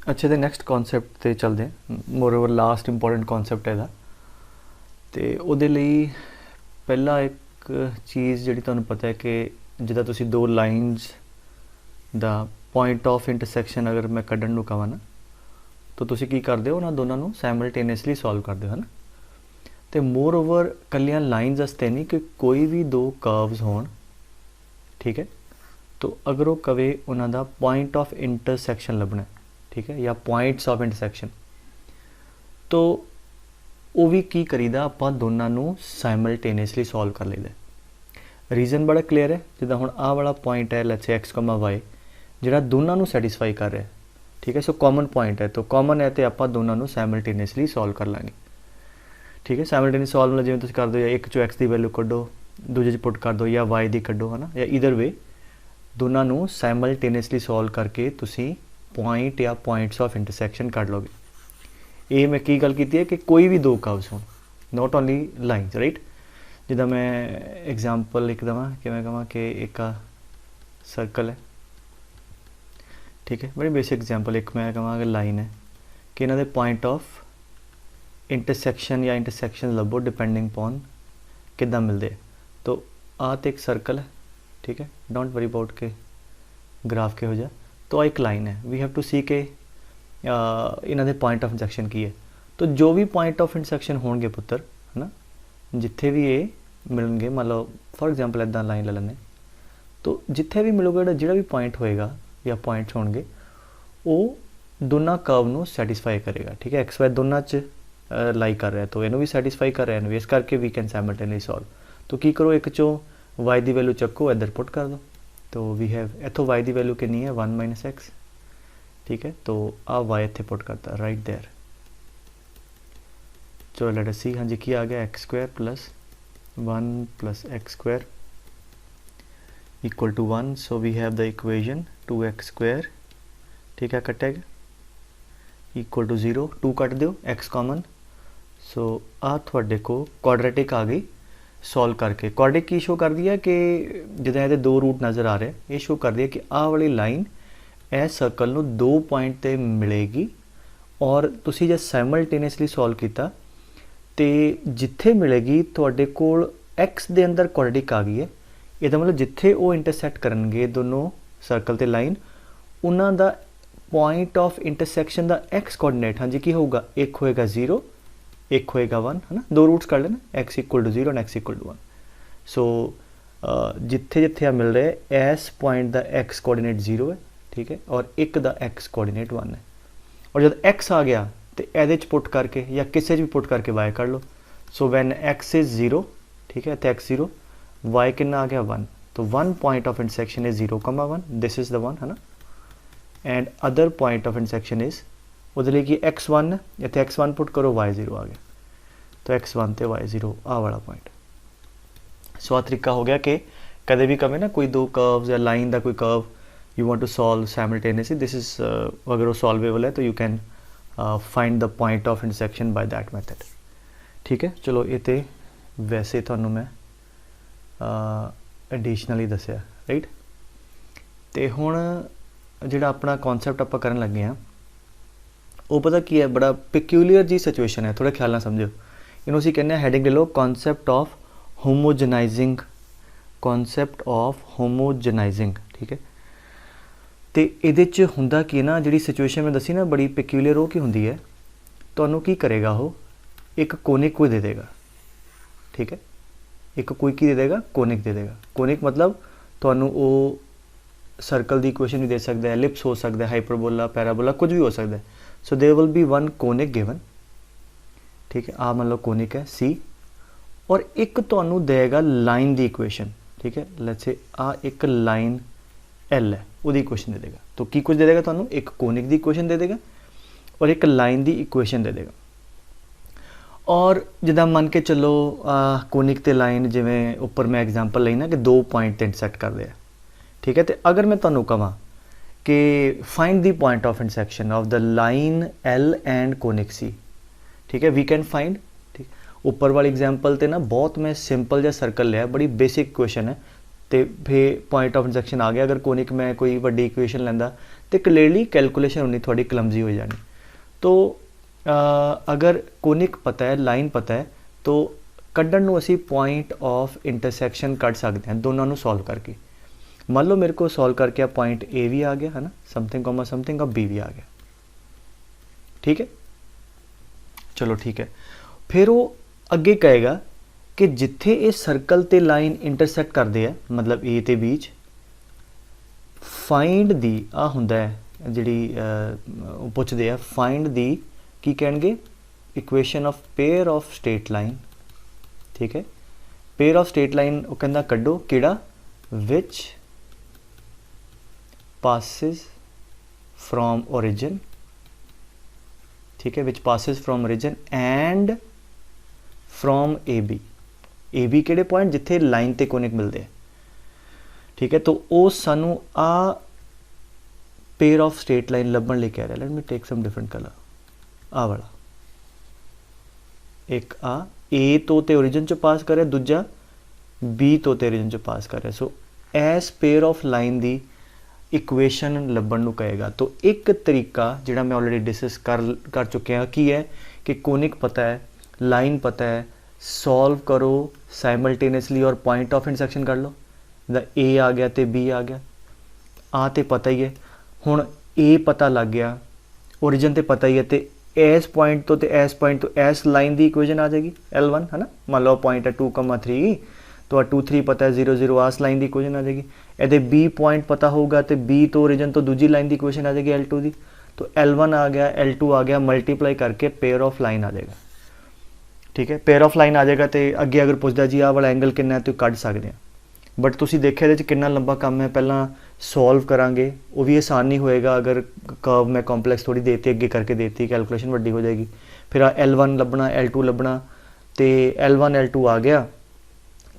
अच्छा तो next concept ते चलते हैं, more over last important concept है तो उहदे लई पहला एक चीज़ जिहड़ी तुहानूं पता है कि जिद्दां तुसीं दो लाइन्स दा पॉइंट ऑफ इंटरसैक्शन अगर मैं कड्ढण नूं कहां ना तो तुसीं की करदे हो, उन्हां दोनों नूं साइमल्टेनियसली सॉल्व करदे हो, है ना। तो मोर ओवर कल्लियां लाइन्स वास्ते नहीं कि कोई भी दो कर्व्स होण, ठीक है, तो अगर वो कवे उन्हां दा पॉइंट ऑफ इंटरसैक्शन लभना है, ठीक है, या पॉइंट्स ऑफ इंटरसैक्शन, तो वो भी की करीदा आपां दोनों नूं साइमल्टेनियसली सॉल्व कर लईदा। रीजन बड़ा क्लीयर है, जिद्दां हुण आह वाला पॉइंट है let's say x comma Y जिहड़ा दोनों नूं सैटिस्फाई कर रहा है, ठीक है, सो कॉमन पॉइंट है, तो कॉमन है तो आपां दोनों नूं साइमल्टेनियसली सॉल्व कर लांगे, ठीक है। साइमल्टेनियस सॉल्व मतलब जिवें तुसीं कर दो या एक चो एक्स की वैल्यू कड्डो, दूजे च पुट कर दो या वाई दी कड्डो, है ना, या ईदर वे दोनों नूं साइमल्टेनियसली सॉल्व करके तुसीं पॉइंट या पॉइंट्स ऑफ इंटरसैक्शन कढ लोगे। ये मैं की गल की है कि कोई भी दो कर्व्स होण, नॉट ओनली लाइन्स, राइट। जिद्दां मैं एग्जाम्पल लिख देवां कि मैं कहां कि एक सर्कल है, ठीक है, बड़ी बेसिक एग्जाम्पल, एक मैं कहां कि लाइन है कि इन्हां दे पॉइंट ऑफ इंटरसैक्शन या इंटरसैक्शन लभो डिपेंडिंग पॉन किद्दां मिलदे। तो आ तो एक सर्कल है, ठीक है, डोंट वरी अबाउट के ग्राफ किहो जिहा, तो एक लाइन है, वी हैव टू सी के इन्हां दे पॉइंट ऑफ इंटरसैक्शन की है। तो जो भी पॉइंट ऑफ इंटरसैक्शन होणगे पुत्तर, है ना, जिथे भी ये मिलणगे, मान लो फॉर एग्जाम्पल इदां लाइन ले लैंदे, तो जिथे भी मिलूगा जिहड़ा भी पॉइंट होएगा या पॉइंट्स होणगे वो दोनों कर्व नूं सैटिस्फाई करेगा, ठीक है। एक्स वाई दोनों च लाई कर रहा है तो इनू भी सैटिस्फाई कर रहा है, इस करके वी कैन साइमल्टेनियसली सॉल्व। तो की करो, एक चो वाई की वैल्यू चक्को इधर पुट कर दो, तो वी हैव इतों वाई की वैल्यू कितनी है 1 माइनस एक्स, ठीक है, तो आ वाई इत्थे पुट करता राइट देयर। चलो लेट अस सी, हाँ जी की आ गया X square plus 1 plus X square equal to 1। So we have the equation 2x square, ठीक है, कटेगा इक्वल टू 0, 2 कट दो एक्स कॉमन, सो आ थोड़े को क्वाड्रेटिक आ गई सॉल्व करके। क्वाड्रेटिक की शो कर दिया कि जिदा ये दो रूट नज़र आ रहे हैं, ये शो कर दिया कि आ वाली लाइन ए सर्कल नूं दो पॉइंट ते मिलेगी, और तुसी जे साइमल्टेनियसली सॉल्व किया तो जिथे मिलेगी तुहाडे कोल एक्स दे अंदर क्वाड्रेटिक आ गई है, ਇਹਦਾ मतलब जिथे वो इंटरसैक्ट करनगे दोनों सर्कल ते लाइन, उन्हां दा पॉइंट ऑफ इंटरसैक्शन दा एक्स कोऑर्डिनेट, हाँ जी की होगा, एक होएगा 0 एक होएगा 1, है ना, दो रूट्स कर लेना, X equal to 0 and X equal to 1। So जिथे जिथे आ मिल रहे हैं एस पॉइंट दा एक्स कोऑर्डिनेट 0 है, ठीक है, और एक दा एक्स कोऑर्डिनेट 1 है, और जब एक्स आ गया तो ये पुट करके या किसी भी पुट करके वाई कर लो। सो वैन एक्स इज 0, ठीक है, तो एक्स 0, वाई कितना आ गया 1, तो 1 point of intersection is 0,1, this is the 1, है ना, and other point of intersection is उधर लिए कि x1 है, इतने x1 पुट करो y0 आ गया, तो x1 तो y0 आ वाला पॉइंट। सो आ तरीका हो गया कि कदे भी कमें ना कोई दो कर्व्स या लाइन का कोई curve you want to solve simultaneously, this is अगर वो सॉल्वेबल है तो you can find the point of intersection by that method, ठीक है। चलो ये तो वैसे थानू मैं एडिशनली दसिया, राइट। तो हुण जिहड़ा अपना कॉन्सैप्ट आपां करन लगे हैं वो पता की है, बड़ा पिक्यूलियर जी सिचुएशन है, थोड़ा ख्याल ना समझो। इन्हों असीं कहने हैडिंग ले लो कॉन्सैप्ट ऑफ होमोजनाइजिंग, कॉन्सैप्ट ऑफ होमोजनाइजिंग, ठीक है। तो ये हुंदा की ना, जिहड़ी सिचुएशन में दसी ना बड़ी पिक्यूलियर वो की हुंदी है, तुहानूं की करेगा वो एक कोनिक कोई दे देगा, ठीक है, एक कोई की दे देगा, कोनिक दे देगा। कोनिक मतलब तुहानूं वो सर्कल की इक्वेशन भी दे सकता है, एलिप्स हो सकता है, हाइपरबोला, पैराबोला, कुछ भी हो सकता है। So there will be one conic given, ठीक है, आ मान लो कोनिक है सी, और एक तुहानूं देगा लाइन की इक्वेशन, ठीक है, लेट्स से आ एक लाइन एल है, उसकी इक्वेशन दे देगा। तो की कुछ दे देगा तुहानूं, एक कोनिक की इक्वेशन दे देगा और एक लाइन की इक्वेशन दे देगा। और जिदा मन के चलो कोनिक ते लाइन जिवें उपर मैं एग्जाम्पल ली ना कि दो पॉइंट इंटरसैक्ट करते हैं, ठीक है। तो अगर मैं तुहानूं कहां कि find the point of intersection of the line L and conic C, ठीक है, वी कैन फाइंड, ठीक। उपर वाली एग्जाम्पल तो ना बहुत मैं सिंपल जहा सर्कल लिया, बड़ी बेसिक इक्वेशन है, तो फिर पॉइंट ऑफ इंटरसेक्शन आ गया। अगर कोनिक मैं कोई वड्डी इक्वेशन लैंदा तो क्लीयरली कैलकुलेशन होनी थोड़ी क्लमजी हो जानी। तो अगर कोनिक पता है, लाइन पता है, तो कड्ढण नूं असीं पॉइंट ऑफ इंटरसैक्शन कढ सकते हैं दोनों नूं सॉल्व करके। मान लो मेरे को सॉल्व करके आ पॉइंट ए भी आ गया है ना, समथिंग कॉमा समथिंग, और बी भी आ गया, ठीक है। चलो ठीक है, फिर वो अगे कहेगा कि जिथे ये सर्कल ते लाइन इंटरसैक्ट करते हैं, मतलब ए ते बीच, फाइंड दी आ हुंदा है जिहड़ी पुछदे आ, फाइंड दी की कहणगे equation of pair of straight line, ठीक है। पेयर ऑफ स्ट्रेट लाइन वो कहंदा कड्डो किहड़ा, विच passes from origin, ठीक है, which passes from origin and from AB, AB किहड़े पॉइंट जिथे लाइन ते कोनिक मिलते हैं, ठीक है। तो वो सानू आ पेयर ऑफ स्ट्रेट लाइन लभण लई कह रहा है। Let me take some different colour, आ वाला एक आ ए तो ते ओरिजिन चो पास कर रहा, दूजा बी तो ते ओरिजिन चो पास कर रहा। So S pair of line दी इक्वेशन लभण नूं कहेगा। तो एक तरीका जिहड़ा मैं ऑलरेडी डिस्कस कर चुके हैं की है कि कोनिक पता है, लाइन पता है, सॉल्व करो साइमल्टेनियसली और पॉइंट ऑफ इंटरसेक्शन कर लो। ए आ गया तो बी आ गया, आ तो पता ही है, हुण ए पता लग गया, ओरिजिन तो पता ही है, तो एस पॉइंट तो एस पॉइंट तो एस लाइन की इक्वेशन आ जाएगी L1 है ना। मान लो पॉइंट है 2,3 तो 2,3 पता है 0,0 आस लाइन की इक्वेशन आ जाएगी। ये बी पॉइंट पता होगा तो बी तो ओरिजिन तो दूजी लाइन की इक्वेशन आ जाएगी L2 की। तो L1 आ गया, L2 आ गया, मल्टीप्लाई करके पेयर ऑफ लाइन आ जाएगा, ठीक है। पेयर ऑफ लाइन आ जाएगा तो अगे अगर पूछता जी आ वाला एंगल कितना है तो कढ़ सकते हैं, बट तुसीं देखिया इहदे च कितना लंबा काम है। पहला सॉल्व करांगे, वो भी आसान नहीं होएगा अगर कर्व मैं कॉम्पलैक्स थोड़ी देती अगे करके देती, कैलकुलेशन वड्डी हो जाएगी। फिर L1 लभना, L2 लभना, तो L1 L2 आ गया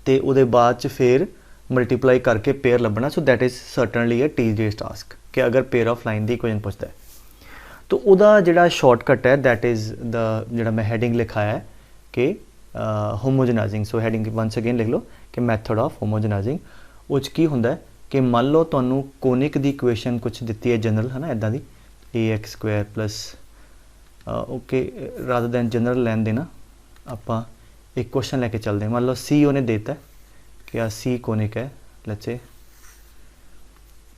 तो उहदे बाद च फिर मल्टीप्लाई करके पेयर लभना। So that is certainly a tedious task कि अगर पेयर ऑफ लाइन की इक्वेशन पूछता है तो उहदा जिहड़ा शॉर्टकट है दैट इज़ द जिहड़ा मैं हैडिंग लिखाया है कि होमोजेनाइजिंग। सो हैडिंग वंस अगेन लिख लो कि मैथड ऑफ होमोजेनाइजिंग। उस की हुंदा है कि मान लो तुहानू कोनिक की इक्वेशन कुछ दी है जनरल है ना, इदां दी ax² plus okay, rather than general line देना आपां एक क्वेश्चन लैके चलते हैं। मान लो सी उन्हें देता है कि आ सी कोनिक है, let's say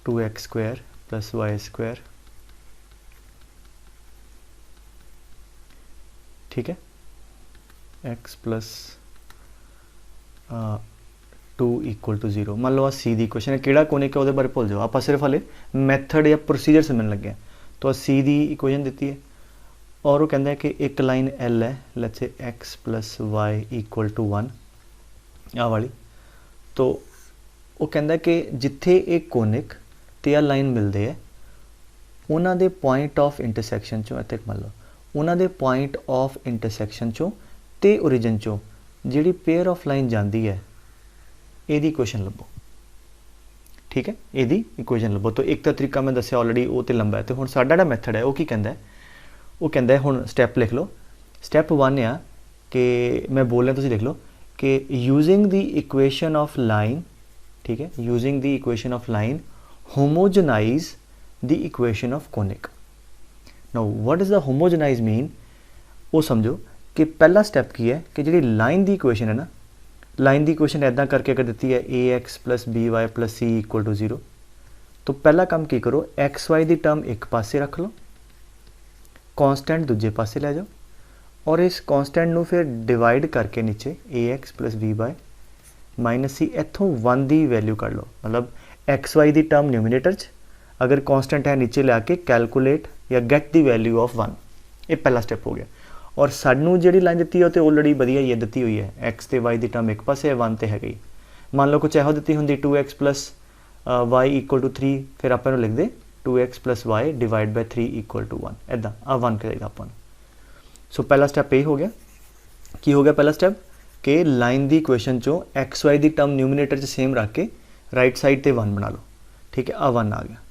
2x² plus y², ठीक है, x प्लस 2 = 0। मान लो आ सी दी इक्वेशन है, किहड़ा कोनिक है वो बारे भूल जाओ, आप सिर्फ हाले मैथड या प्रोसीजर समझने लगे। तो आ सी दी इक्वेशन दी है और वो कहता है कि एक लाइन L है, let's say x plus y = 1 आ वाली। तो वो कहता है कि जिथे एक कोनिक ते आ लाइन मिलते हैं उन्हां दे पॉइंट ऑफ इंटरसैक्शन चों, इत्थे मान लो उन्हां दे पॉइंट ऑफ इंटरसैक्शन चों ते ओरिजिन चों जिहड़ी पेयर ऑफ लाइन जाती है ਇਹਦੀ इक्वेशन लभो, ठीक है, ਇਹਦੀ इक्वेशन लभो। तो एक तो तरीका मैं दस्सिया ऑलरेडी वो तो लंबा है। तो हुण साडा जिहड़ा मैथड है वो की कहंदा है, वो कहंदा है हुण स्टैप लिख लो। स्टैप 1 आ कि मैं बोल रहा तुसीं लिख लो कि using the equation of line, ठीक है, using the equation of line homogenise the equation of conic. Now what is the homogenise mean, वो समझो कि पहला स्टैप की है कि जी लाइन की इक्वेशन है ना, लाइन की इक्वेशन इदा करके अगर दी है ax plus by plus c = 0, तो पहला काम की करो, xy की टर्म एक पासे रख लो, कॉन्सटेंट दूजे पासे ले जाओ और इस कॉन्सटेंट नू फिर डिवाइड करके नीचे ax plus by minus c इत्थों 1 की वैल्यू कर लो। मतलब xy की टर्म न्यूमिनेटर च, अगर कॉन्सटेंट है नीचे ला के कैलकुलेट या गैट दी वैल्यू ऑफ 1। ये पहला स्टैप हो गया। और सानू जी लाइन दी है तो ऑलरेडी वधिया ही दी हुई है, एक्स तो वाई की टर्म एक पासे है, 1 तो है गई। मान लो कुछ एहो दी होंगी 2x प्लस y = 3, फिर आप लिख दे 2x plus y divide by 3 = 1, इदा आ 1 करेगा अपन। सो पहला स्टैप यही हो गया। की हो गया पहला स्टैप कि लाइन की इक्वेशन चो एक्स वाई की टर्म न्यूमिनेटर सेम रख के राइट साइड ते 1 बना लो, ठीक है, आ 1 आ गया।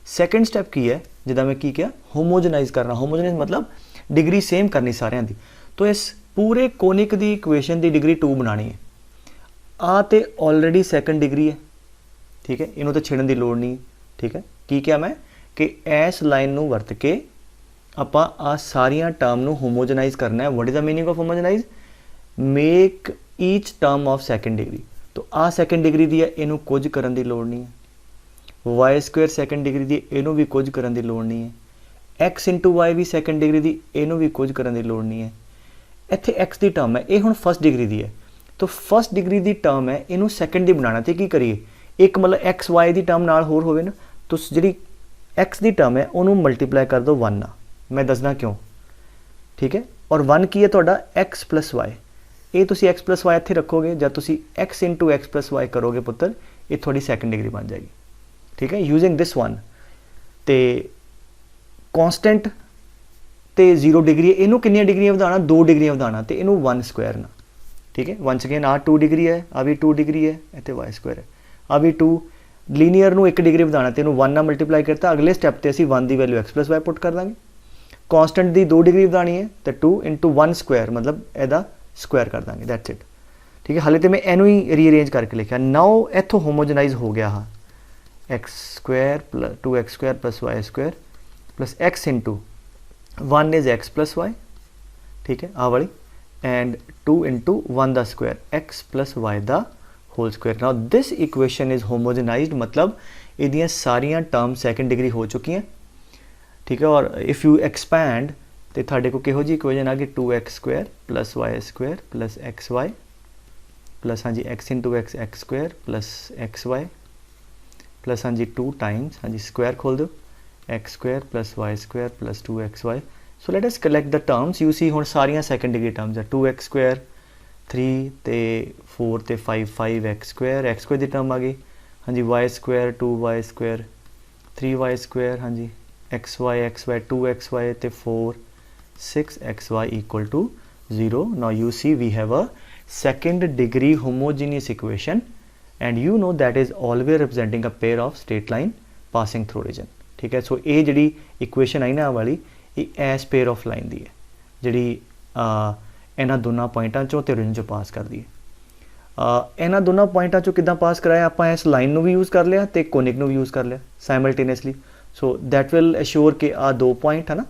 सैकेंड स्टैप की है जिदा मैं की किया, होमोजेनाइज करना। होमोजेनाइज मतलब डिग्री सेम करनी सारिਆਂ दी। तो इस पूरे कोनिक की इक्वेशन की डिग्री 2 बनानी है। आ तो ऑलरेडी सैकेंड डिग्री है, ठीक है, इन्हों तो छेड़न की लोड़ नहीं, ठीक है। की क्या मैं कि इस लाइन नूं वरत के आपां आ सारियां टर्म नूं होमोजनाइज करना है। What is the meaning of homogenize? Make each term of second degree. तो आ सैकेंड डिग्री दी है, इनू कुछ करन दी लोड़ नहीं है। वाई स्क्वेयर सैकेंड डिग्री दी, इनू भी कुछ करन दी लोड़ नहीं है। एक्स इंटू वाई भी सैकेंड डिग्री दी, इनू भी कुछ करन दी लोड़ नहीं है। इत्थे एक्स दी टर्म है, ये हुण फर्स्ट डिग्री दी है, तो फर्स्ट डिग्री दी टर्म है, इनू सैकेंड दी बनाना। तो की करिए, एक मतलब एक्स वाई दी टर्म नाल होर होवे ना, तो जिहड़ी एक्स दी टर्म है उन्होंने मल्टीप्लाई कर दो 1 ना। मैं दसना क्यों, ठीक है। और 1 की है तुहाडा एक्स प्लस वाई, ये तुसी एक्स प्लस वाई इत्थे रखोगे, जब तुसी X into X plus Y करोगे पुत्र, ये थोड़ी सैकेंड डिग्री बन जाएगी, ठीक है। यूजिंग दिस वन तो कॉन्सटेंट तो 0 डिग्री है, इनू कितनी डिग्रियां वधाना, 2 डिग्रियां वधाना, तो इनू 1 स्क्वायर ना, ठीक है। वंस अगेन आ 2 डिग्री है, आ भी 2 डिग्री है, इतने वाई स्क्वायर है, आ भी 2। लीनियर नू 1 डिग्री वधाना, तो इनू 1 ना मल्टीप्लाई करता, अगले स्टैप पर असी 1 की value X plus Y put कर देंगे। कॉन्सटेंट की 2 डिग्री वधानी है, तो 2 इंटू 1 स्क्वायर मतलब एदा स्क्वायर कर देंगे, दैट्स इट, ठीक है। हाले तो मैं इनू ही रीअरेंज करके लिखा। नाउ इथों होमोजनाइज हो गया हाँ, X square plus 2x square plus Y square plus X into 1 is X plus Y, ठीक है, आ वाली, and 2 into 1 the square X plus Y the whole square. Now this equation is homogenized, मतलब इहदियां सारियां टर्म सैकेंड डिग्री हो चुकी हैं, ठीक है। और इफ़ यू एक्सपैंड तो तुहाडे को किहो जी इक्वेशन आ गई 2x square plus Y square plus x y plus हाँ जी x into x x square plus x y plus हाँ जी 2 टाइम्स हाँ जी स्क्वायर खोल दो x square plus Y square plus 2xy। So let us collect the terms. You see हुण सारियां सैकेंड डिग्री टर्म्स है, 2x स्क्वायर 3 ते 4 ते 5 5x स्क्वायर की टर्म आ गई हाँ जी, y square 2y square 3y square हाँ जी, xy 2xy ते 4 6xy equal to 0. Now you see we have a second degree homogeneous equation and you know that is always representing a pair of straight line passing through origin, ठीक है। सो ये जी equation आई ना वाली, ये S pair of line दी है जी इन्होंने दोनों पॉइंटों चों ते ओरिजिन चों पास कर दी है। इन्होंने दोनों पॉइंटों चों किद्दां पास कराया, आप इस लाइन भी यूज़ कर लिया तो कोनिक भी यूज़ कर लिया simultaneously. So that will assure कि आ 2 पॉइंट है ना,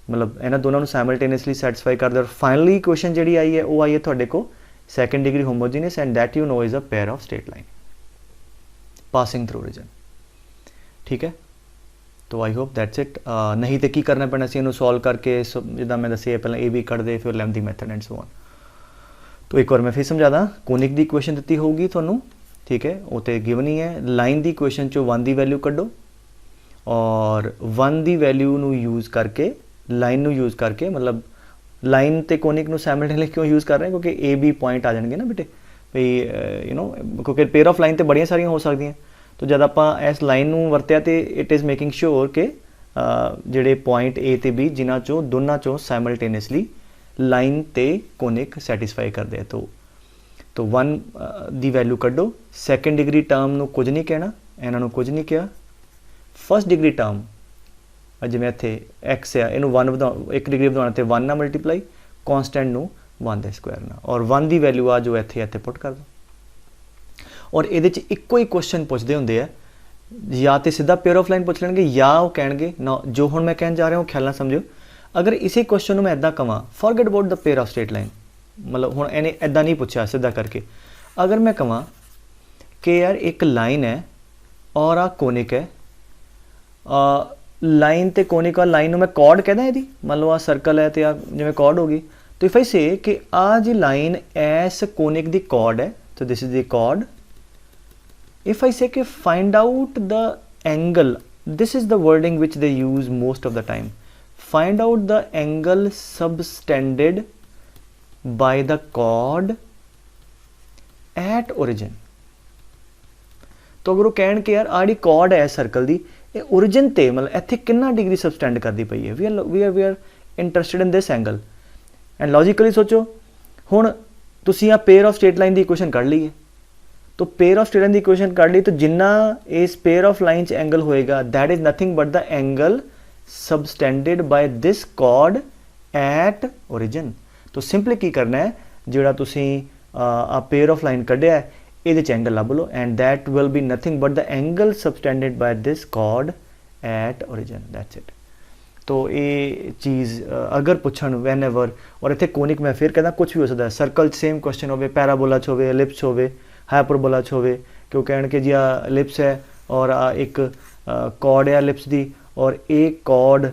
मतलब इन्होंने दोनों साइमल्टेनियसली सैटिस्फाई कर दिया। और फाइनली इक्वेशन जी आई है वो आई है थोड़े को second degree homogeneous and that you know is a pair of straight line passing through origin, ठीक है। तो आई होप दैट्स इट। नहीं तो की करना पैना सी इनू सॉल्व करके जिदा मैं दसिया पहले ए बी कट दे फिर lengthy method and so on. तो एक बार मैं फिर समझा दा, कोनिक की इक्वेशन दी होगी थोनू, ठीक है, वो तो गिवन ही है। लाइन की इक्वेशन चो 1 की वैल्यू कड्डो और 1 की वैल्यू नू यूज़ करके लाइन नू यूज़ करके, मतलब लाइन तो कोनिक नू साइमल्टेनियसली क्यों यूज़ कर रहे हैं, क्योंकि ए बी पॉइंट आ जाएंगे ना बेटे भाई, यू नो, क्योंकि पेयर ऑफ लाइन तो बड़िया सारिया हो सकती हैं। तो जब आप इस लाइन नू वरत्या तो इट इज़ मेकिंग श्योर कि जोड़े पॉइंट ए ते बी जिन्हों चों दोनों चों साइमल्टेनियसली लाइन ते कोनिक सैटिस्फाई करते हैं। तो 1 की वैल्यू कड्डो, सैकेंड डिग्री टर्म नू कुछ नहीं कहना, इन्हों कुछ नहीं कहा। फर्स्ट डिग्री टर्म जिवें इत्थे एक्स है, इनू 1 डिग्री वधाउणा ते 1 ना मल्टीप्लाई, कॉन्सटेंट नू 1 दे स्क्वायर ना, और 1 की वैल्यू आ जो इत्थे पुट कर दो। और ये इक्को ही क्वेश्चन पूछते होंगे है, या तो सीधा पेयर ऑफ लाइन पूछ लेंगे या वो कहेंगे ना, जो हुण मैं कहन जा रहा हूँ ख्याल ना समझो। अगर इसी क्वेश्चन मैं इदा कहां forget about the pair of straight line, मतलब हुण इन्हें इदा नहीं पूछा सीधा करके, अगर मैं कहां कि यार एक लाइन है और आ कोनिक है, लाइन ते कोनिक और लाइन मैं कॉर्ड कहदा यदि मान लो आ सर्कल है तो आ जिवें कॉर्ड होगी, तो इफ आई से कि आ जी लाइन एस कोनिक दी कॉर्ड है, तो this is the chord. If I say कि find out the angle, this is the wording which they use most of the time. Find out the angle subtended by the chord at origin. तो अगर वो कहन कि यार आड़ी cord है circle दी, ये ओरिजिन ते मतलब इत्थे कितना डिग्री सबस्टेंड करती पई है, we are interested in this angle. And logically सोचो हुण तुसीं आ पेयर ऑफ स्ट्रेट लाइन की इक्वेशन कढ़ ली है, तो पेयर ऑफ स्ट्रेट लाइन की इक्वेशन कढ़ ली, तो जिन्ना इस पेयर ऑफ लाइन च एंगल होएगा that is nothing but the angle subtended by this chord at origin. तो सिंपली की करना है, जिहड़ा तुसीं आ पेयर ऑफ लाइन कढ़िया है ये एंगल लभ लो, and that will be nothing but the angle subtended by this chord at origin, that's it. तो ये चीज़ अगर पुछण वैन एवर, और इतने कोनिक मैं फिर कहना कुछ भी हो सकता है, सर्कल सेम क्वेश्चन हो, पैराबोला च हो, एलिप्स हो, हाइपरबोला च हो, कि कह के जी आ एलिप्स है और आ एक कॉर्ड है एलिप्स दी, और एक कॉर्ड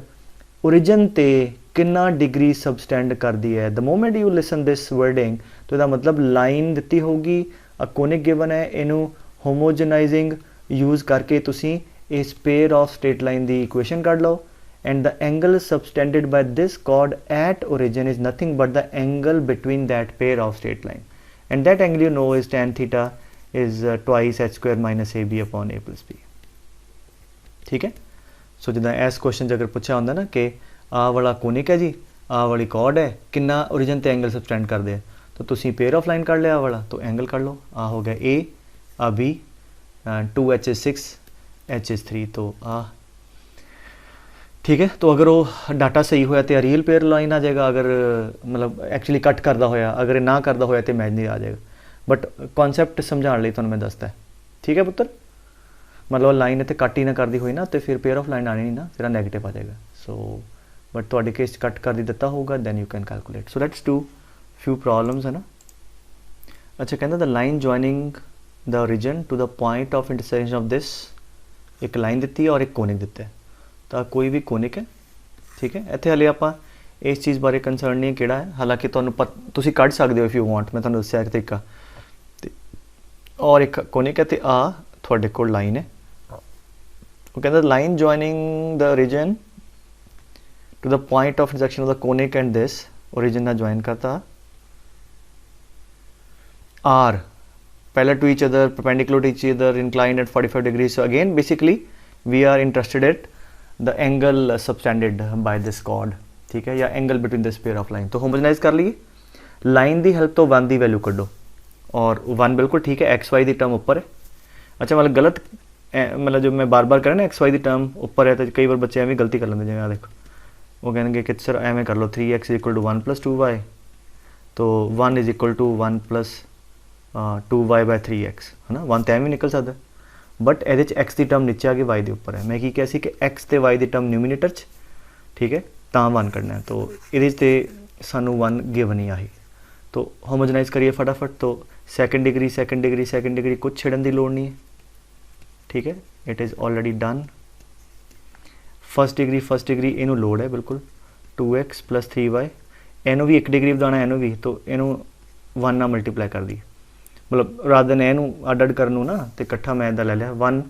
ओरिजिन ते कितना डिग्री सबसटेंड करती है। The moment you listen this wording, तो यदा मतलब लाइन दिती होगी, अ कोनिक गिवन है, इनू होमोजनाइजिंग यूज़ करके तुसी इस पेयर ऑफ स्ट्रेट लाइन की इक्वेशन कढ़ लो, and the angle subtended by this chord at origin is nothing but the angle between that pair of straight line, and that angle you know is tan theta is twice h square minus ab upon a plus b। ठीक है। सो जिदा इस question अगर पूछा होंगे ना कि आ वाला कोनिक है जी, आ वाली कॉर्ड है, कितना ओरिजिन ते एंगल सबटेंड करते हैं, तो तुसी पेयर ऑफ लाइन कर लिया वाला, तो एंगल कर लो, आ हो गया ए, आ B, 2h is 6, h is 3, तो आ ठीक है। तो अगर वो डाटा सही होया तो रियल पेयर लाइन आ जाएगा, अगर मतलब एक्चुअली कट करता होया, अगर ना करता होया तो इमेजिनरी आ जाएगा। बट कॉन्सैप्ट समझाने लिए तुहानूं मैं दसदा है, ठीक है पुत्र। मतलब लाइन इतने कट ही ना करती हुई ना, तो फिर पेयर ऑफ लाइन आनी नहीं ना, तेरा नैगेटिव आ जाएगा। सो बट तुहाडे केस कट कर दी दिता होगा, then you can calculate. So let's do few problems है ना। अच्छा कहना the line joining the origin to the point of intersection of this, एक लाइन दी है और एक कोनिक दिता है, तो कोई भी कोनिक है, ठीक है। इत्थे हले आपां इस चीज़ बारे कंसर्न नहीं किहड़ा है, हालांकि तुहानूं तुसीं कढ सकदे हो इफ यू वांट, मैं तुहानूं दस्सिआ एक तरीका। और एक कोनिक है, तो आ तुहाडे कोल लाइन है, वो कहता line joining the origin to the point of intersection of the conic and this, origin ना ज्वाइन करता are parallel to each other, perpendicular to each other, inclined at 45 degree. So again basically we are interested at the angle subtended by this chord, ठीक है, या angle between this pair of line. तो homogenize कर लीए, line की help तो 1 की value कढ़ो, और 1 बिल्कुल ठीक है, एक्स वाई की टर्म उपर है। अच्छा मतलब गलत मतलब जो मैं बार बार करें ना एक्स वाई की टर्म उपर है, तो कई बार बच्चे एवं गलती कर लेंगे, जिवें देखो वो कहेंगे कि सर एवं कर लो 3x इक्वल टू 1 + 2y, तो 1 is equal to 1 + 2y bye 3x है ना, 1 तो एवं निकल सकता, बट ये एक्स की टर्म नीचे आ गई, वाई के उपर है। मैं की कहा कि एक्स तो वाई की टर्म न्यूमीनेटर च, ठीक है, तो 1 करना है, तो ये सानू 1 गिवन ही आई। तो होमोजेनाइज करिए फटाफट। तो second degree second degree second degree कुछ छेड़न की लोड़ नहीं है, ठीक है, it is already done. First degree इनू लोड है बिल्कुल, 2x + 3y, इनू भी 1 डिग्री बताना, इनू भी, तो इनू 1 ना मल्टीप्लाई कर दी, मतलब रादर ने इनू अड अड करनू ना, तो इकट्ठा मैं इदा ले लिया। 1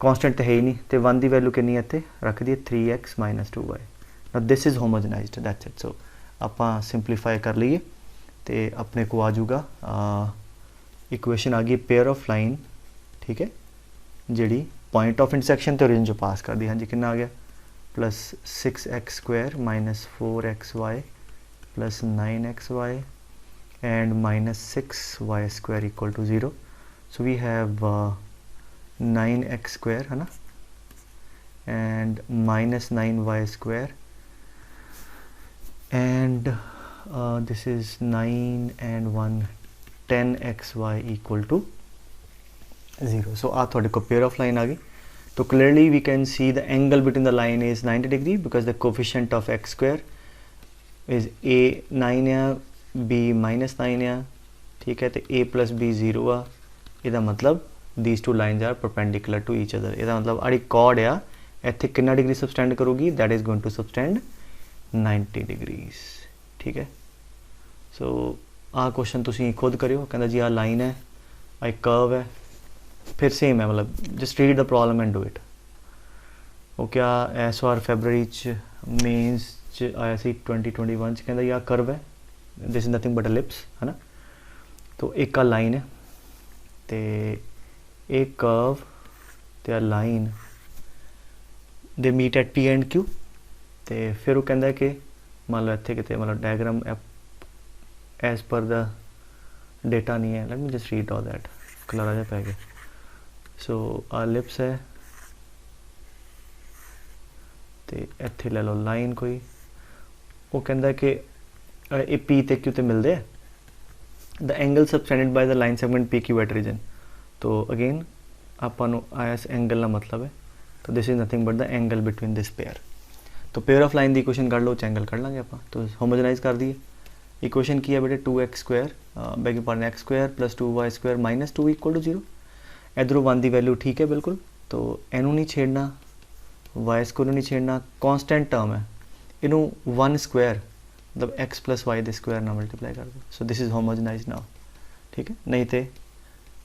कॉन्स्टेंट तो है ही नहीं, तो 1 की वैल्यू कितनी है इत्थे रख दी 3x - 2y। Now this is homogenised, that's it. So आपां सिंपलीफाई कर लीए, तो अपने को आ जाऊगा इक्वेशन आ गई पेयर ऑफ लाइन, ठीक है, जिहड़ी पॉइंट ऑफ इंटरसेक्शन तो ओरिजिन जो पास कर दी। हाँ जी, कितना आ गया, +6x² - 4xy + 9xy and -6y² equal to 0. So we have 9x² है ना, and -9y², and this is 9 and 1 10xy equal to 0. So आ थोड़े को पेयर ऑफ लाइन आ गई। तो clearly we can see the angle between the line is 90 degree because the coefficient of x² is a 9 है, b -9 है, ठीक है, तो a + b 0 आ। इसका मतलब these two lines are perpendicular to each other। इसका मतलब आड़ी कॉर्ड आ इत्थे कितना डिग्री सबटेंड करूगी, that is going to subtend 90 degrees, ठीक है। सो आ क्वेश्चन तुसी खुद करियो, कहता जी आ लाइन है, आ एक कर्व है, फिर सेम है, मतलब just read the problem and do it. वो क्या इस बार फरवरी मेन्स च आया सी 2021 च, कहता यह कर्व है, this is nothing but ellipse है ना। तो एक आ लाइन है, तो एक कर्व तो लाइन दे meet at P and Q। तो फिर वो कहता कि मान लो इतने कितने मतलब diagram as per the data नहीं है, let me just read all that, खलारा जा पै गया। सो आ लिप्स है, तो इत्थे ले लो लाइन कोई, वो कहता कि ये P ते Q ते मिलते हैं, the angle subtended by the line segment PQ at origin. तो अगेन आपां नूं आया इस एंगल का मतलब है, तो तो this is nothing but the angle between this pair. तो पेयर ऑफ लाइन की इक्वेशन कढ़ लो, एंगल कढ़ लाँगे आप। तो होमोजेनाइज कर दिए। इक्वेशन की है बेटे 2x² बैगिंग पार्टन x² plus 2y² minus 2 equal to 0। इधरों 1 की वैल्यू ठीक है बिल्कुल, तो इनू नहीं छेड़ना, y² नहीं छेड़ना, कॉन्सटेंट टर्म है, इनू 1² मतलब x प्लस वाई के स्क्वायर ना मल्टीप्लाई कर दो। So this is homogenise now, ठीक है। नहीं तो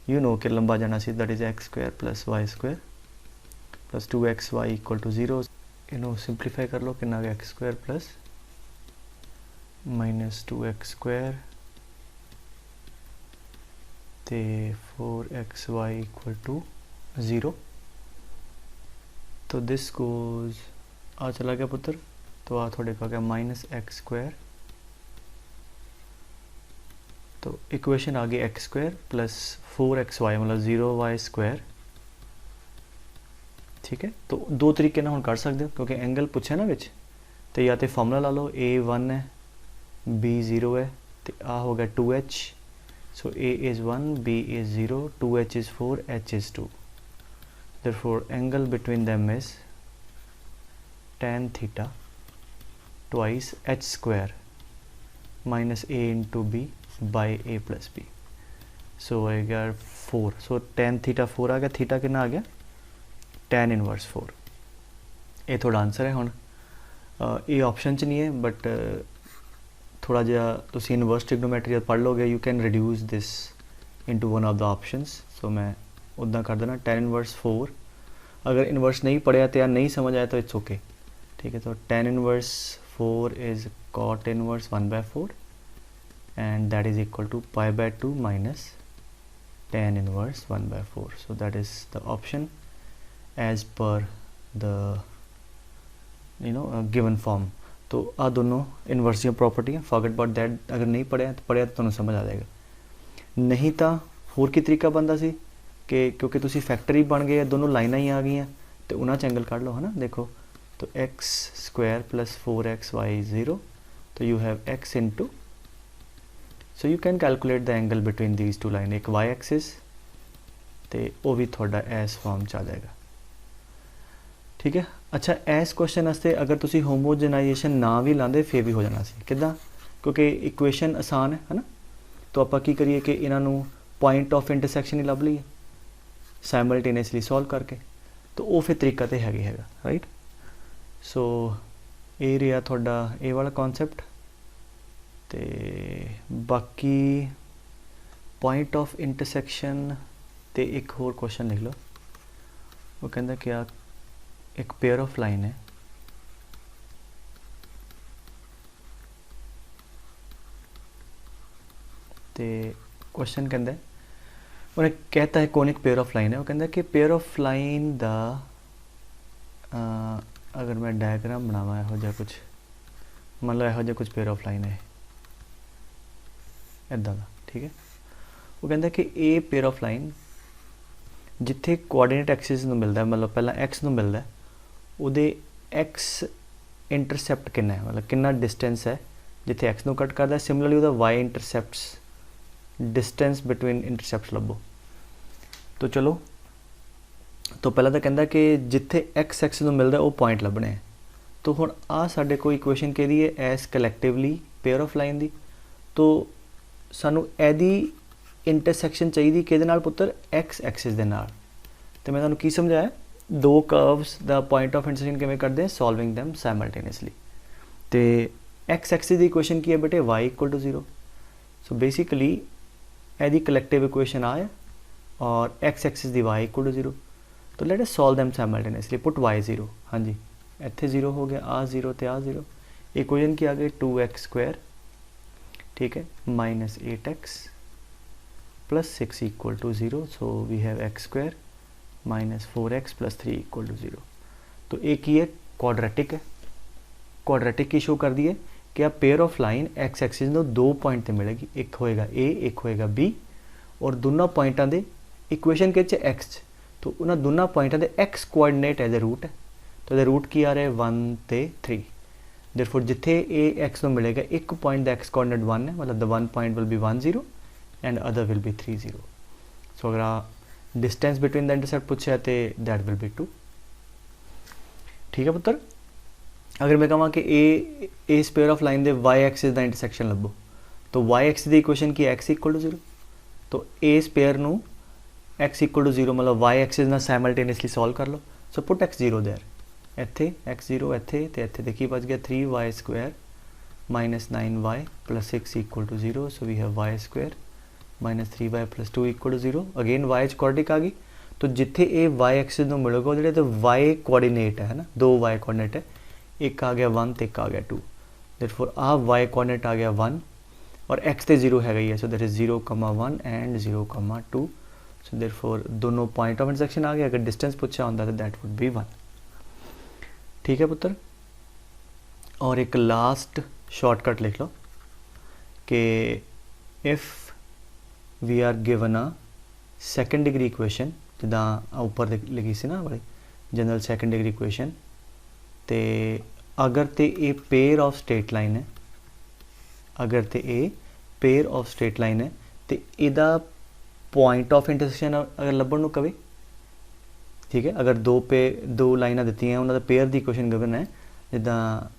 यू नो कि लंबा जाना सी, that is x² plus y² plus 2xy equal to 0। इनू सिंपलीफाई कर लो कि x² प्लस माइनस 2x² ते 4xy इक्वल टू 0। तो दिस गोज आ चला गया पुत्र, तो आ थोड़े को गया -x²। तो इक्वेशन आ गई x² प्लस 4xy मतलब 0y², ठीक है। तो दो तरीके ना हम कर सकते हो, क्योंकि एंगल पूछे ना विच, तो या तो फॉर्मूला ला लो a 1 है b 0 है, तो आ हो गया 2h। So a is 1 b is 0 2h is 4 h is 2। therefore angle between them is tan theta twice h² minus a into b by a plus b। सो आएगा 4। सो tan theta 4 आ गया, theta कितना आ गया tan inverse 4। ये थोड़ा answer है। हुण ये option च नहीं है, बट थोड़ा जिहा तुसी इनवर्स ट्रिग्नोमेट्री पढ़ लोगे, you can reduce this into one of the options. So मैं उदा कर देना tan इनवर्स 4। अगर इनवर्स नहीं पढ़िया तो या नहीं समझ आया तो इट्स ओके, ठीक है। तो tan inverse 4 is cot inverse 1/4 and that is equal to pi/2 minus tan inverse 1/4। so that is the option as per the given form। तो आ दोनों इनवर्स दी प्रॉपर्टी है, फॉरगेट अबाउट दैट। अगर नहीं पढ़िया तो तुहानूं समझ आ जाएगा। नहीं तो होर की तरीका बनता सी कि क्योंकि तुसी फैक्टर ही बन गए, दोनों लाइनां ही आ गई, तो उन्हां च एंगल कढ़ लो, है ना। देखो तो x² प्लस 4xy 0, तो you have x into, so you can calculate the angle between these two line. एक y एक्सिस तो वह भी थोड़ा इस फॉर्म च आ जाएगा, ठीक है। अच्छा, इस क्वेश्चन वास्ते अगर तुसी होमोजेनाइजेशन ना भी लाते फिर भी हो जाना सी, किदा, क्योंकि इक्वेशन आसान है ना। तो आप की करिए कि इन्हों पॉइंट ऑफ इंटरसैक्शन ही लभ लीए साइमल्टेनियसली सॉल्व करके, तो वो फिर तरीका तो हैगा, राइट। सो ये रहा थोड़ा ये वाला कॉन्सैप्ट। तो बाकी पॉइंट ऑफ इंटरसैक्शन तो एक होर क्वेश्चन लिख लो। वो कहता क्या एक पेयर ऑफ लाइन है, तो क्वेश्चन कहता है, उन्हें कहता है कौन एक पेयर ऑफ लाइन है। वो कहता है कि पेयर ऑफ लाइन दा अगर मैं डायग्राम बनावा यहो जिहा कुछ, मान लो यहो जिहा कुछ पेयर ऑफ लाइन है इदा का, ठीक है। वो कहता है कि ये पेयर ऑफ लाइन जिथे कोआर्डीनेट एक्सिस नूं मिलता है, मतलब पहला एक्स नूं मिलता है, उहदे एक्स इंटरसैप्ट कितना है, मतलब कितना डिस्टेंस है जिथे एक्स नूं कट करता है। सिमिलरली उहदा y intercepts distance between intercepts लभो। तो चलो, तो पहला तो कहता कि जिथे एक्स एक्सिस नूं मिलता है वो पॉइंट लभने हैं। तो हुण आ साडे कोल इक्वेशन किहदी है, एस कलैक्टिवली पेयर ऑफ लाइन दी। तो सानू एदी इंटरसैक्शन चाहिए किहदे नाल पुत्तर, एक्स एक्सिस दे नाल। तो मैं तुहानूं की समझाया, दो कर्व्स दा पॉइंट ऑफ इंटरसेक्शन किवें करदे हैं, सॉल्विंग दैम साइमल्टेनियसली। तो एक्स एक्सिस दी इक्वेशन की है बेटे y equal to 0। So basically एदी कलैक्टिव इक्वेशन आ है और एक्स एक्सिस दी y इक्वल टू 0। तो let us solve them simultaneously. Put y 0, हाँ जी, इत्थे 0 हो गया, आ 0 तो आ 0। इक्वेशन की आ गई 2x², ठीक है, minus 8x plus 6 equal to 0। So we have x² minus 4x plus 3 equal to 0। तो एक ही है क्वाड्रेटिक है, क्वाड्रेटिक की शो कर दी है कि आप pair of line x axis में दो पॉइंट मिलेगी, एक होएगा ए एक होएगा बी, और दोनों पॉइंटां दे इक्वेशन के एक्स, तो उन्होंने दोनों पॉइंटां दे एक्स कोआर्डीनेट एज ए रूट है। तो रूट की आ रहा है 1 ते 3। देयरफॉर जिथे ए एक्स में मिलेगा एक पॉइंट द एक्स कोआर्डीनेट 1 है, मतलब the one point will be 1 0 and other will be 3 0। सो अगर डिस्टेंस बिटवीन द इंटरसेप्ट पूछे तो दैट विल बी 2। ठीक है पुत्र। अगर मैं कਹਾਂ कि ए स्पेयर ऑफ लाइन दे वाई एक्सिस का इंटरसैक्शन लभो, तो वाई एक्सिस की इक्वेशन की एक्स इक्वल टू 0, तो ए स्पेयर नू एक्स इक्वल टू 0 मतलब वाई एक्सिस ना सैमल्टेनियसली सॉल्व कर लो। सो पुट एक्स 0 देयर, इत्थे एक्स 0 इत्थे ते इत्थे देखिए बच गया 3y square minus 9y plus 6 equal to 0। So we have y square minus 3y plus 2 equal to 0। Again y quadratic आ गई, तो जिथे ये y एक्सिस में मिलेगा जो तो y कोऑर्डिनेट है ना, दो y कोऑर्डिनेट है, एक आ गया 1 तो एक आ गया 2, देयरफॉर आ y कोऑर्डिनेट आ गया 1 और x तो 0 है ही है। So that is 0,1 and 0,2। So therefore दोनों पॉइंट ऑफ इंटरसेक्शन आ गए। अगर डिस्टेंस पूछा होता तो दैट वुड बी 1। ठीक है पुत्र। और एक लास्ट शॉर्टकट लिख लो कि if we are given a second degree equation, जिदा ऊपर लिखी सी ना वाली जनरल सैकेंड डिग्री इक्वेशन, तो अगर तो ये पेयर ऑफ स्ट्रेट लाइन है, अगर तो ये पेयर ऑफ स्ट्रेट लाइन है तो इहदा पॉइंट ऑफ इंटरसेक्शन अगर लभण नूं कवे, ठीक है, अगर दो लाइनां दित्तियां उन्हां दा पेयर दी इक्वेशन गिवन है, जिदा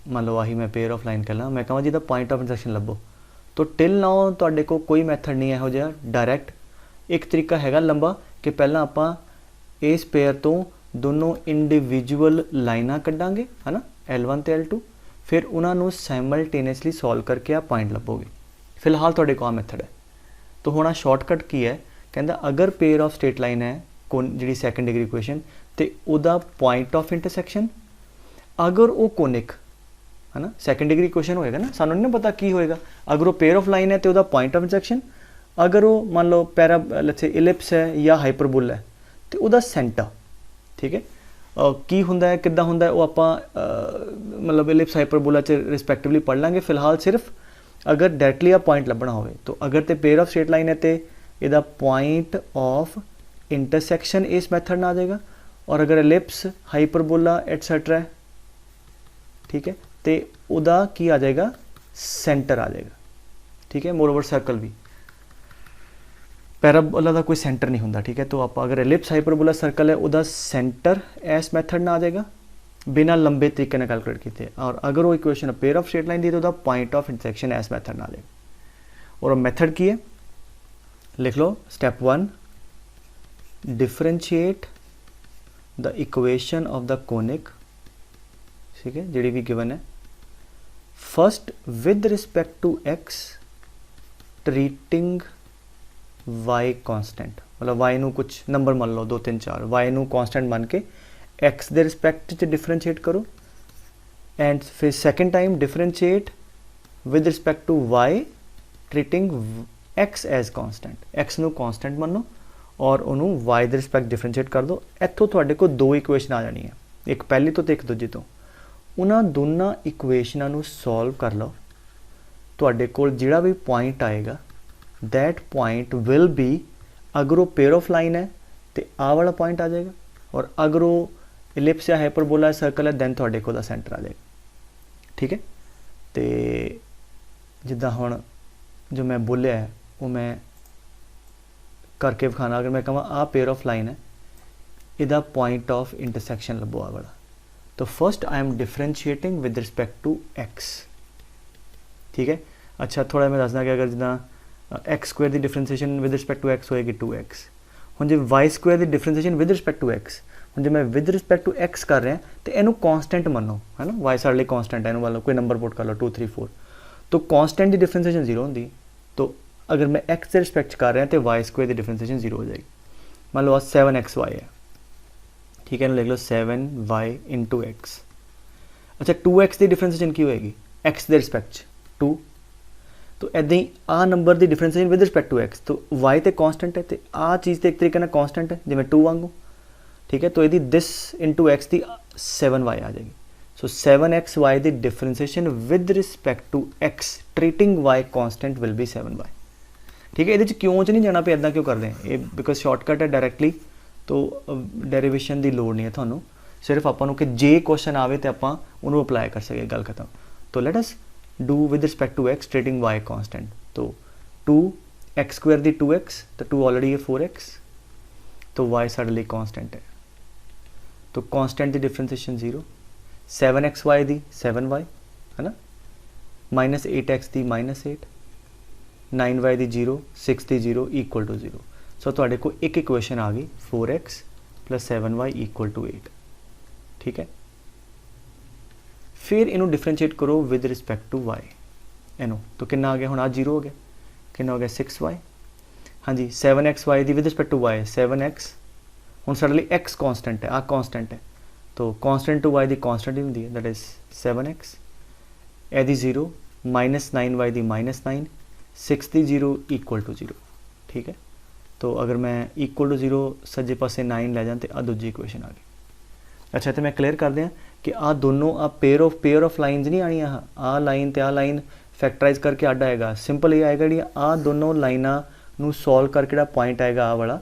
मान लो आही मैं पेयर ऑफ लाइन कर ला, मैं कहां जिहदा पॉइंट ऑफ इंटरसेक्शन लभो, तो टिल नाउ तुहाडे कोल कोई मैथड नहीं इहो जिहा डायरैक्ट। एक तरीका हैगा लंबा कि पहला आपां इस पेयर तो दोनों इंडिविजुअल लाइनां कड्डांगे है ना, L1 ते L2, फिर उन्होंने सैमल्टेनियसली सॉल्व करके आ पॉइंट लभोगे। फिलहाल तुहाडे कोल मैथड है। तो हुण शॉर्टकट की है, कहंदा अगर पेयर ऑफ स्ट्रेट लाइन है जी सैकेंड डिग्री इक्वेशन, तो उहदा पॉइंट ऑफ इंटरसैक्शन अगर वो कोनिक है ना, सैकेंड डिग्री इक्वेशन होएगा ना, सानू नहीं पता की होएगा। अगर वो पेयर ऑफ लाइन है तो उहदा पॉइंट ऑफ इंटरसैक्शन, अगर वो मान लो पैरा लेट्स से इलिप्स है या हाइपरबोला है तो उहदा सेंटर। ठीक है, की हुंदा है किद्दां हुंदा है वो आपां मतलब इलिप्स हाइपरबोला च रिस्पैक्टिवली पढ़ लांगे। फिलहाल सिर्फ अगर डायरैक्टली आ पॉइंट लभना होवे, तो अगर तो पेयर ऑफ स्ट्रेट लाइन है तो इहदा पॉइंट ऑफ इंटरसैक्शन इस मैथड ना आ जाएगा, और अगर इलिप्स हाइपरबोला एटसेट्रा है, ठीक है, तो उहदा की आ जाएगा सेंटर आ जाएगा। ठीक है, मोर ओवर सर्कल भी पैराबोला का कोई सेंटर नहीं होंदा। ठीक है, तो आप अगर इलिप्स हाइपरबोला सर्कल है उहदा सेंटर इस मैथड ना आ जाएगा बिना लंबे तरीके ने कैलकुलेट किए, और अगर वो equation pair of straight line दी तो उहदा पॉइंट ऑफ इंटरसेक्शन इस मैथड ना आ जाएगा। और मैथड की है लिख लो, step 1 differentiate the equation of the conic, ठीक है, जी भी गिवन है, first with respect to x treating y constant, मतलब y नू कुछ नंबर मान लो 2 3 4, y नू कांस्टेंट मान के x दे रिस्पेक्ट च डिफरेंशिएट करो, एंड फिर second time differentiate with respect to y treating x as constant, x नू कांस्टेंट मानो और उन्होंने y दे रिस्पेक्ट डिफरेंशिएट कर दो। इत्थों तुहाडे कोल दो इक्वेशन आ जानी है, एक पहली तो एक दूजी तो। उन्हां दोनों इक्वेशनां नू सॉल्व कर लो, तुहाडे कोल जिहड़ा भी पॉइंट आएगा दैट पॉइंट विल बी, अगर वो पेयर ऑफ लाइन है तो आ वाला पॉइंट आ जाएगा, और अगर वो इलिप्स या हाइपरबोला सर्कल है दैन तुहाडे कोल दा सेंटर आ जाएगा। ठीक है, तो जिद्दां हुण जो मैं बोलिया है वो मैं करके विखाना। अगर मैं कहां आ पेयर ऑफ लाइन है, इहदा पॉइंट ऑफ इंटरसैक्शन लभो आ वाला, तो first I am differentiating with respect to X. ठीक है, अच्छा थोड़ा मैं दसदा कि अगर जिद्दां एक्स स्क्वायर की differentiation with respect to X होएगी 2x, हुण जे वाई स्क्वायर की differentiation with respect to X, हुण जे मैं विद रिस्पेक्ट टू एक्स कर रहा तो इनू कांस्टेंट मनो है ना, वाई साडे लई कांस्टेंट है, इनू वालों कोई नंबर पुट कर लो 2 3 4, तो कांस्टेंट की डिफरेंशिएशन 0 होंदी, तो अगर मैं एक्स के रिस्पेक्ट कर रहा तो वाई स्क्वायर की डिफरेंशिएशन 0 हो जाएगी। मान लो 7xy है, ठीक है, लिख लो 7y इंटू एक्स। अच्छा 2x की डिफरेंशिएशन की होएगी एक्स के रिस्पेक्ट 2, तो इदां ही आ नंबर की differentiation with respect to X, तो y तो कांस्टेंट है, तो आ चीज़ तो एक तरीके ना कांस्टेंट है जिवें 2 वांगू। ठीक है, तो यदि दिस इंटू एक्स की 7y आ जाएगी। सो 7xy की differentiation with respect to x treating y constant will be 7y। ठीक है, ये क्यों च नहीं जाना पे, इदा क्यों कर रहे हैं, ये बिकॉज शॉर्टकट है डायरैक्टली, तो डेरिवेशन की लोड़ नहीं है थानू, सिर्फ आपां नूं कि जे क्वेश्चन आवे तो आपां उन्होंने अप्लाई कर सके, गल खत्म। तो let us do with respect to x treating y constant, तो 2x स्क्वायर दी 2x, तो 2 ऑलरेडी है 4x, तो y साडे लई कांस्टेंट है, तो कांस्टेंट की डिफरेंशिएशन 0, 7xy ਦੀ 7y है ना, -8x the -8, 9y the 0, 6 the 0 equal to 0। सो तुहाडे को एक इक्वेशन आ गई 4x + 7y = 8। ठीक है, फिर इनू डिफरेंशिएट करो विद रिस्पैक्ट टू y इनू, तो कितना आ गया हुण, आ 0 हो गया, कितना हो गया 6y। हाँ जी, 7xy दी with respect to y 7x, हुण साडे लई x कॉन्स्टेंट है, आ कॉन्स्टेंट है, तो कॉन्स्टेंट टू y दी कॉन्स्टेंट ही हुंदी है, दैट इज 7x, एदी 0, -9y दी -9, 6 दी 0 = 0। ठीक है, तो अगर मैं इक्वल टू 0 सज्जे पासे 9 लै जां तो आ दूजी इक्वेशन आ गई। अच्छा, तो मैं क्लीयर कर दियाँ कि आ दोनों आ पेयर ऑफ लाइनस नहीं आनी, आ लाइन तो आ लाइन फैक्टराइज करके अड आएगा, सिंपल ये आएगा जी आ दोनों लाइनां नू सॉल्व करके पॉइंट आएगा आ वाला,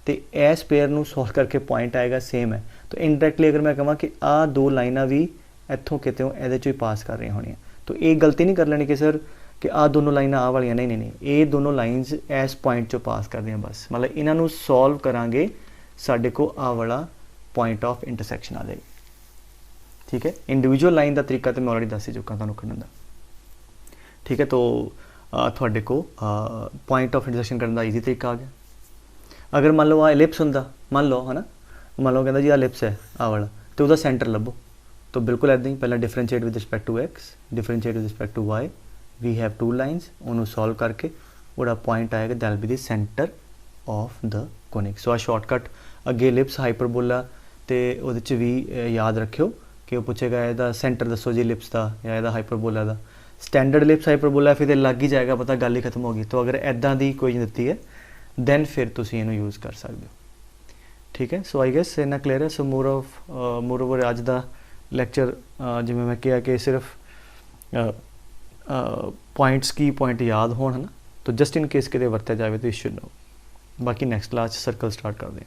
तो इस पेयर नू सॉल्व करके पॉइंट आएगा सेम है। तो इनडायरैक्टली अगर मैं कਹਾਂ कि आ दो लाइनां भी इत्थों कितों इहदे चों ही पास कर रही होनी, तो ये गलती नहीं कर लेनी कि सर कि आ दोनों लाइनां आ वालियां, नहीं नहीं नहीं, ये दोनों लाइनस इस पॉइंट चों पास कर रही, बस मतलब इन्हां नू सॉल्व करांगे साडे को आ वाला पॉइंट ऑफ इंटरसैक्शन आ जाएगी। ठीक है, इंडिविजुअल लाइन का तरीका तो मैं ऑलरेडी दस ही चुका तुहानूं कढण दा। ठीक है, तो तुहाडे को पॉइंट ऑफ इंटरसैक्शन करने का ईजी तरीका आ गया। अगर मान लो आ एलिप्स हुंदा, मान लो है ना, मान लो कहता जी आ एलिप्स है आ वाला, तो उसका सेंटर लभो, तो बिल्कुल ऐदा ही पहला differentiate with respect to X, differentiate with respect to Y, we have two lines, उन्होंने सॉल्व करके वो पॉइंट आएगा that will be the centre of the conic. So आ शॉर्टकट अगे एलिप्स हाइपरबोला तो वो भी याद रखियो कि वो पूछेगा ਇਹਦਾ सेंटर दसो जी एलिप्स का या ਇਹਦਾ हाइपरबोला का। स्टैंडर्ड एलिप्स हाइपरबोला फिर लग ही जाएगा पता, गल ही खत्म होगी। तो अगर ऐदा की कोई दी है दैन फिर तुम इनू यूज़ कर सकते हो। ठीक है, सो आई गेस इन्ना क्लीयर है। सो मोर ओवर अज का लैक्चर जिवें मैं कहा कि सिर्फ पॉइंट्स की पॉइंट याद हो, है ना, तो जस्ट इन केस कितने वरत्या जाए तो यू शुड नो। बाकी नैक्सट क्लास सर्कल स्टार्ट कर दें।